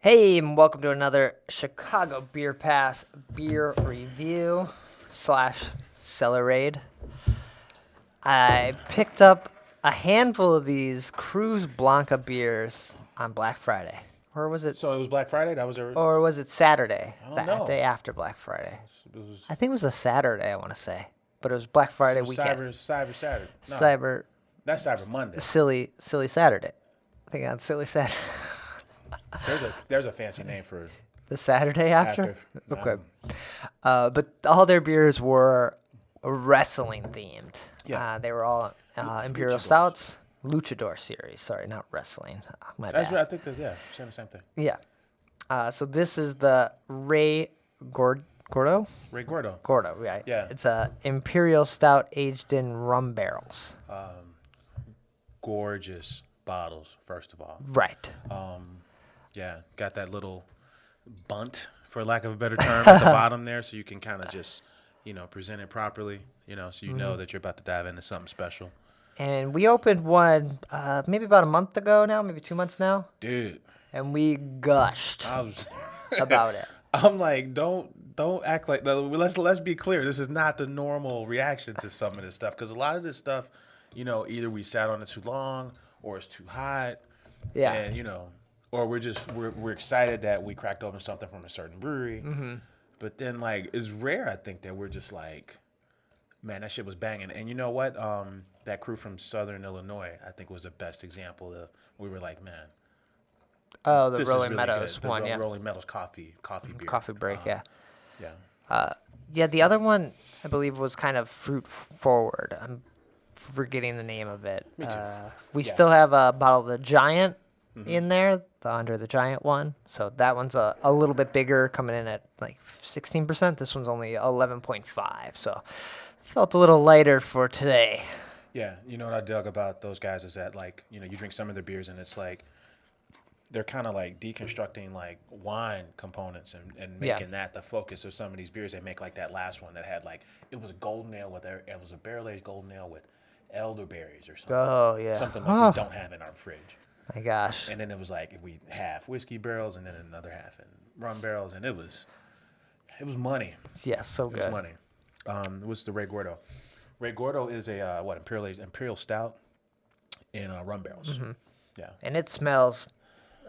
Hey, and welcome to another Chicago Beer Pass beer review / cellar raid. I picked up a handful of these Cruz Blanca beers on Black Friday. Or was it? So it was Black Friday. That was a. Or was it Saturday? I don't know. Day after Black Friday. It was. I think it was a Saturday, I want to say. But it was Black Friday weekend. Cyber Saturday. No, Cyber. That's Cyber Monday. Silly Saturday. I think on Silly Saturday. There's a fancy name for The Saturday after? after. Okay. But all their beers were wrestling themed. Yeah. They were all Imperial Luchadors. Stouts. Luchador series. Sorry, not wrestling. My That's bad. right. I think there's same thing. Yeah. So this is the Rey Gordo? Rey Gordo. Gordo, right. Yeah. It's a Imperial Stout aged in rum barrels. Gorgeous bottles. First of all. Right. Yeah. Got that little bunt, for lack of a better term, at the bottom there, so you can kind of just, present it properly. So you know that you're about to dive into something special. And we opened one maybe about a month ago now, maybe 2 months now. Dude. And we gushed I was. about it. I'm like, don't act like. Let's be clear. This is not the normal reaction to some of this stuff, because a lot of this stuff, either we sat on it too long, or it's too hot. Yeah. And or we're excited that we cracked open something from a certain brewery. Mm-hmm. But then it's rare, I think, that we're just like, man, that shit was banging. And you know what? That crew from Southern Illinois, I think, was the best example of. We were like, man. Oh, the This is Rolling really Meadows good. The one, yeah. Rolling Meadows coffee beer. Coffee break, yeah. Yeah. Yeah, the other one, I believe, was kind of fruit forward. I'm forgetting the name of it. Me too. We Yeah. still have a bottle of the Giant in there, the Under the Giant one. So that one's a little bit bigger, coming in at like 16%. This one's only 11.5. So felt a little lighter for today. Yeah, you know what I dug about those guys is that you drink some of their beers and it's like they're kind of like deconstructing like wine components and making that the focus of some of these beers. They make like that last one that had it was a golden ale it was a barrel aged golden ale with elderberries or something. Oh, yeah. Something like we don't have in our fridge. My gosh. And then it was like we half whiskey barrels and then another half in rum barrels, and it was money. Yeah, so It was good. money. It was the Rey Gordo. Rey Gordo is a imperial stout in rum barrels. Mm-hmm. Yeah. And it smells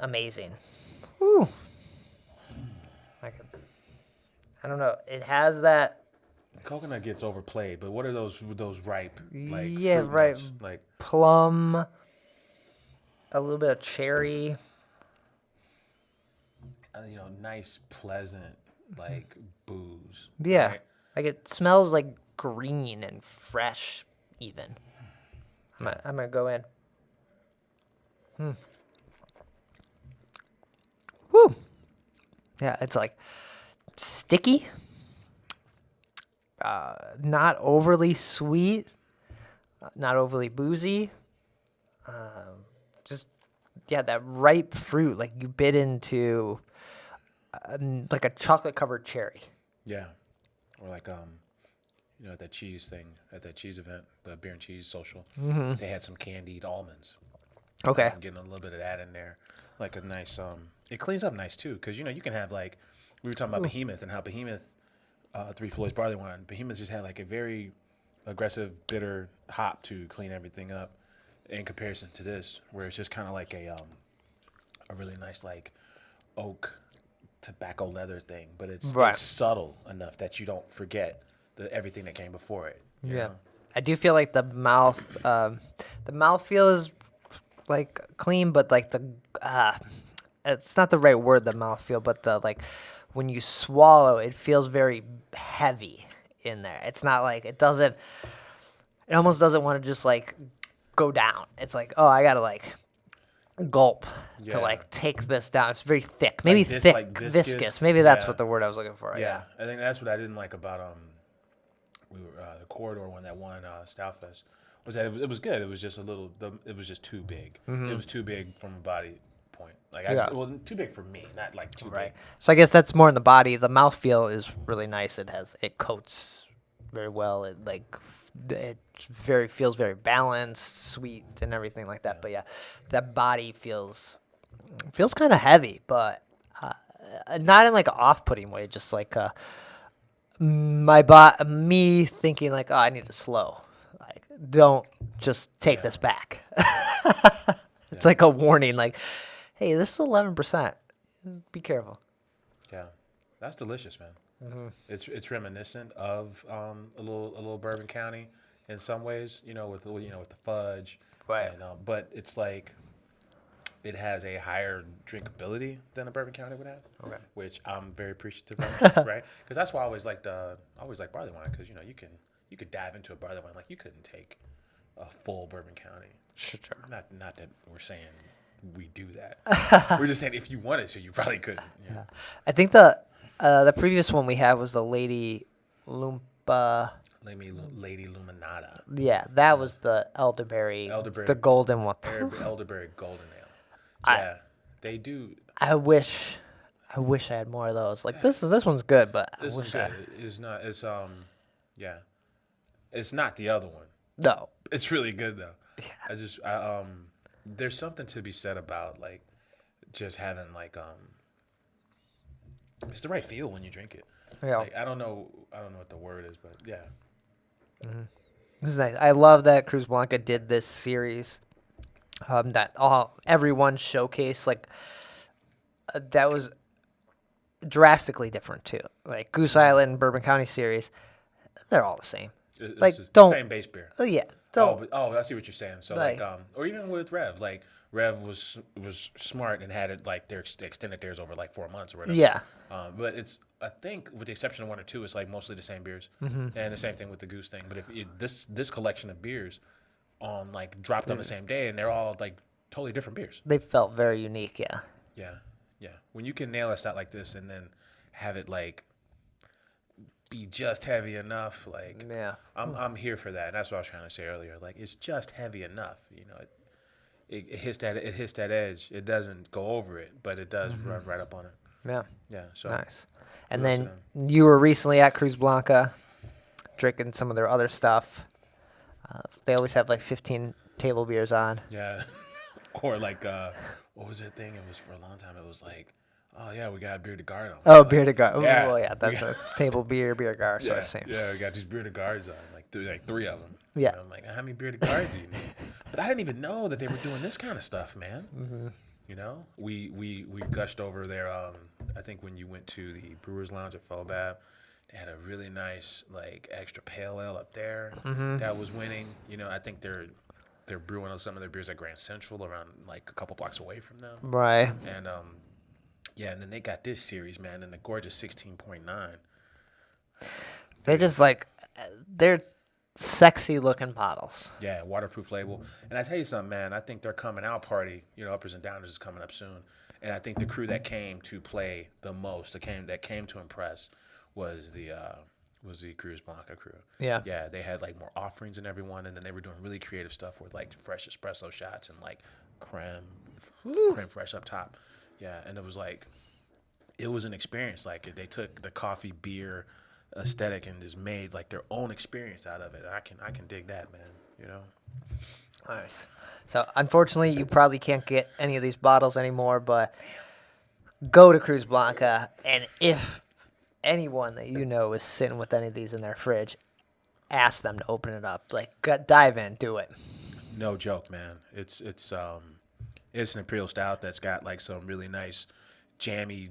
amazing. Woo. I don't know. It has that Coconut gets overplayed, but what are those ripe Yeah, fruit right. notes? Like plum, a little bit of cherry. nice, pleasant booze. Yeah. right? Like it smells like green and fresh even. I'm gonna go in. Woo. Yeah, it's like sticky. Not overly sweet. Not overly boozy. That ripe fruit, like you bit into like a chocolate covered cherry. Yeah. Or at that cheese thing, at that cheese event, the beer and cheese social, they had some candied almonds. Okay. I'm getting a little bit of that in there, like a nice. It cleans up nice too, because you can have we were talking about Behemoth and how Behemoth, Three Floyds barley wine. Behemoth just had a very aggressive, bitter hop to clean everything up, in comparison to this, where it's just kind of like a really nice oak tobacco leather thing, but it's subtle enough that you don't forget everything that came before it. you know? I do feel like the mouthfeel is clean, but it's not the right word, the mouthfeel, but when you swallow, it feels very heavy in there. It's not it almost doesn't want to just go down. It's I gotta gulp to take this down. It's very thick, maybe viscous. Maybe that's what the word I was looking for. Yeah, I think that's what I didn't like about the corridor one that won Stout Fest, was that it was good. It was just it was just too big. It was too big from a body point. Too big for me, not too big. So I guess that's more in the body. The mouthfeel is really nice. It coats very well. It feels very balanced, sweet, and everything like that. But yeah, that body feels kind of heavy, but not in like an off-putting way, just like me thinking like, oh, I need to slow. Like, don't just take this back. It's like a warning, like, hey, this is 11%. Be careful. Yeah, that's delicious, man. It's reminiscent of a little Bourbon County in some ways, with the fudge, Right. And, but it's like it has a higher drinkability than a Bourbon County would have, which I'm very appreciative of, right? Because that's why I always like barley wine, because you could dive into a barley wine like you couldn't take a full Bourbon County. Sure. Not that we're saying we do that. We're just saying if you wanted to, you probably couldn't. Yeah. I think the previous one we had was the Lady Lumpa. Lady Luminata. Yeah, that was the elderberry, the golden one. Elderberry golden ale. Yeah, they do. I wish I had more of those. Like this one's good, but This I one's wish good. It's not. It's not the other one. No. It's really good though. Yeah. There's something to be said about like just having like it's the right feel when you drink it. Yeah. Like, I don't know what the word is, but yeah. This is nice. I love that Cruz Blanca did this series. That everyone showcased like that was drastically different too. Like Goose Island, Bourbon County series, they're all the same. It's like the don't same base beer. Yeah. Oh, I see what you're saying. So Like- or even with Rev, like Rev was smart and had it like they extended theirs over like 4 months or whatever. Yeah. But it's I think with the exception of one or two, it's like mostly the same beers, and the same thing with the Goose thing. But if this collection of beers, like dropped on the same day, and they're all like totally different beers. They felt very unique. Yeah. Yeah. When you can nail a stout like this and then have it like be just heavy enough, like Yeah. I'm here for that. And that's what I was trying to say earlier. Like it's just heavy enough, It hits that edge. It doesn't go over it, but it does run right up on it. Yeah. Yeah. So Nice. And then you were recently at Cruz Blanca, drinking some of their other stuff. They always have like 15 table beers on. yeah, or like what was that thing? It was for a long time. It was like, oh yeah, we got beer de garde on. Oh, beer de garde. Yeah. Well, yeah, that's a table beer garde. So same. Yeah, we got these beer de gardes on, like three of them. Yeah. I'm like, how many beer de gardes do you need? But I didn't even know that they were doing this kind of stuff, man. We gushed over there. I think when you went to the Brewers Lounge at Fobab, they had a really nice like extra pale ale up there that was winning. I think they're brewing on some of their beers at Grand Central around like a couple blocks away from them. Right. And and then they got this series, man, and the gorgeous 16.9. They're just like they're sexy looking bottles. Yeah, waterproof label. And I tell you something, man, I think their coming out party, uppers and downers, is coming up soon. And I think the crew that came to play the most, that came to impress, was the Cruz Blanca crew. Yeah. Yeah, they had like more offerings than everyone, and then they were doing really creative stuff with like fresh espresso shots and like creme fresh up top. Yeah, and it was an experience. Like they took the coffee beer aesthetic and just made like their own experience out of it. I can dig that, man. Nice. So unfortunately, you probably can't get any of these bottles anymore. But go to Cruz Blanca, and if anyone that is sitting with any of these in their fridge, ask them to open it up. Like dive in, do it. No joke, man. It's an imperial stout that's got like some really nice jammy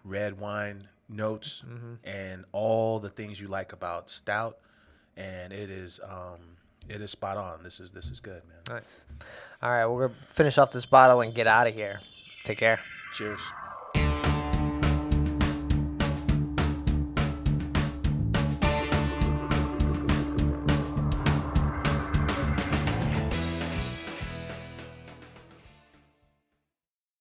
red wine notes and all the things you like about stout, and it is spot on. This is good, man. Nice. All right, we're gonna finish off this bottle and get out of here. Take care. Cheers.